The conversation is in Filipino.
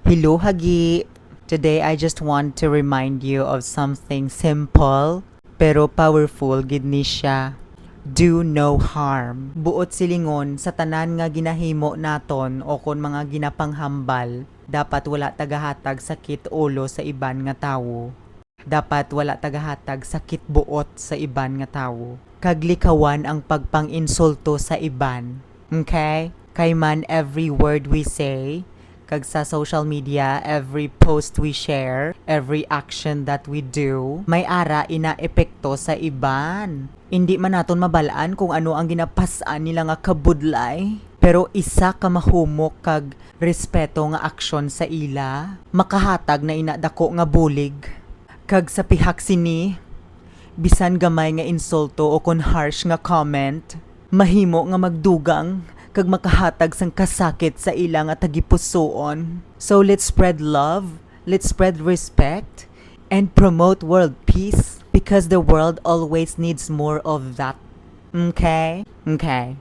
Hello, Hagi! Today, I just want to remind you of something simple pero powerful gid ni siya. Do no harm. Buot silingon sa tanan nga ginahimo naton o kon mga ginapanghambal, dapat wala tagahatag sakit ulo sa iban nga tawo. Dapat wala tagahatag sakit buot sa iban nga tawo. Kaglikawan ang pagpang-insulto sa iban. Okay? Kay man every word we say, kag sa social media, every post we share, every action that we do, may ara ina-epekto sa iban. Hindi man naton mabalaan kung ano ang ginapasan nila nga kabudlay. Pero isa ka mahumok kag respeto nga aksyon sa ila, makahatag na inadako nga bulig. Kag sa pihak sini, bisan gamay nga insulto o kon harsh nga comment, mahimo nga magdugang kag makahatag sang kasakit sa ilang at tagipusoon. So let's spread love, let's spread respect, and promote world peace because the world always needs more of that. Okay? Okay.